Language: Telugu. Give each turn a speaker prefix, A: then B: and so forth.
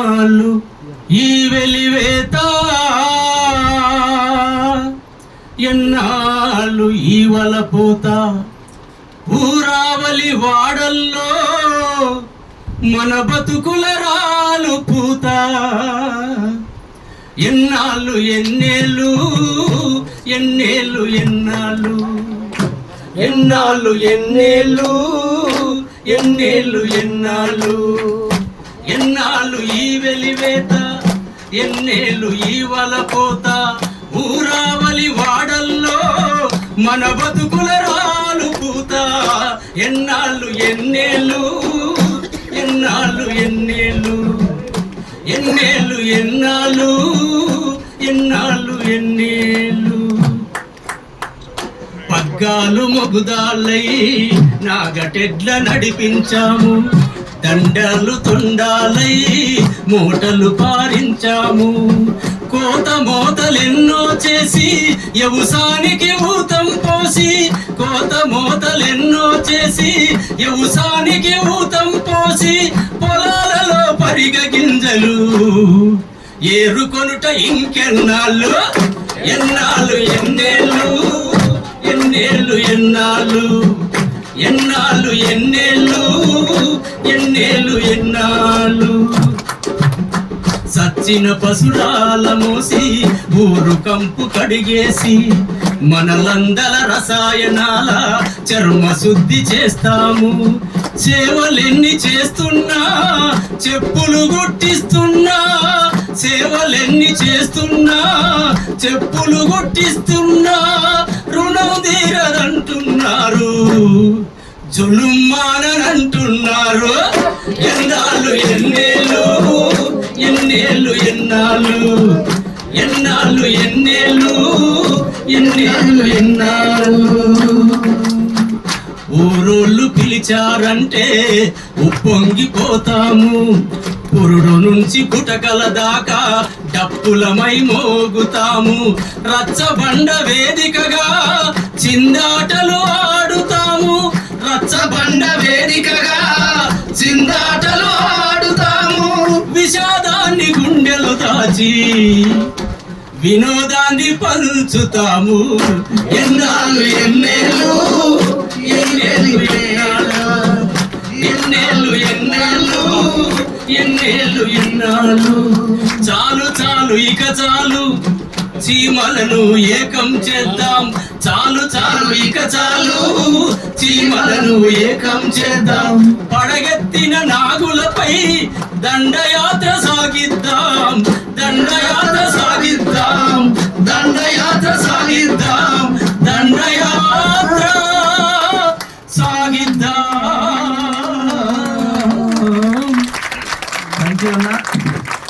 A: ఎన్నాళ్ళు ఈ వెలివేత, ఎన్నాళ్ళు ఈ వలపోత, ఊరావలి వాడల్లో మన బతుకుల రాలు పూత. ఎన్నాళ్ళు ఎన్నేళ్ళు ఎన్నేళ్ళు ఎన్నాళ్ళు, ఎన్నాళ్ళు ఎన్నేళ్ళు ఎన్నేళ్ళు ఎన్నాళ్ళు, ఎన్నాళ్ళు ఈ వెలివేత, ఎన్నేళ్ళు ఈ వలపోత, ఊరావలి వాడల్లో మన బతుకుల రాలు పూత. ఎన్నాళ్ళు ఎన్నేళ్ళు ఎన్నాళ్ళు ఎన్నేళ్ళు, ఎన్నేళ్ళు ఎన్నాళ్ళు ఎన్నాళ్ళు ఎన్నేళ్ళు. పగ్గాలు మొగుదాళ్ళై నాగటెడ్ల నడిపించాము, దండాలు తొండాలై మూటలు పారించాము. కోత మోతలెన్నో చేసి యవుసానికి ఊతం పోసి, కోత మోతలెన్నో చేసి యవుసానికి ఊతం పోసి, పొలాలలో పరిగ గింజలు ఏరుకొనుట ఇంకెన్నాళ్ళు, ఎన్నాళ్ళు ఎన్నేళ్ళు ఎన్నేళ్ళు ఎన్నాళ్ళు, ఎన్నాళ్ళు ఎన్నేళ్ళు ఎన్నేళ్ళు ఎన్నాళ్ళు. సచ్చిన పశురాల మోసి ఊరు కంపు కడిగేసి, మనలందల రసాయనాల చర్మ శుద్ధి చేస్తాము. సేవలెన్ని చేస్తున్నా చెప్పులు గుట్టిస్తున్నా, సేవలెన్ని చేస్తున్నా చెప్పులు గుట్టిస్తున్నా, రుణం తీరదంటున్నారు, జులుమానంటున్నారు. ఎన్నాళ్ళు ఎన్నేళ్ళు ఎన్నేళ్ళు ఎన్నాళ్ళు, ఎన్నాళ్ళు ఎన్నేళ్ళు ఎన్నేళ్ళు ఎన్నాళ్ళు. ఊరోళ్ళు పిలిచారంటే ఉప్పొంగిపోతాము, పురుడు నుంచి గుటకల దాకా డప్పులమై మోగుతాము. రచ్చబండ వేదికగా చిందాటలు ఆడుతాము, రచ్చబండ వేదికగా చిందాటలు ఆడుతాము. విషాదాన్ని గుండెలు దాచి వినోదాన్ని పంచుతాము. ఎన్నాళ్ళు ఎన్నేళ్ళు ఎన్నేళ్ళు ఎన్నేళ్ళు ఎన్నేళ్ళు ఎన్నేళ్ళు ఎన్నాళ్ళు. చాలు చాలు ఇక చాలు, చీమలను ఏకం చేద్దాం. చాలు చాలు ఇక చాలు, చీమలను ఏకం చేద్దాం. పడగెత్తిన నాగులపై దండయాత్ర సాగిద్దాం, దండయాత్ర సాగిద్దాం, దండయాత్ర సాగిద్దాం, దండయాత్ర సాగిద్దాం. థ్యాంక్ యూ అన్న.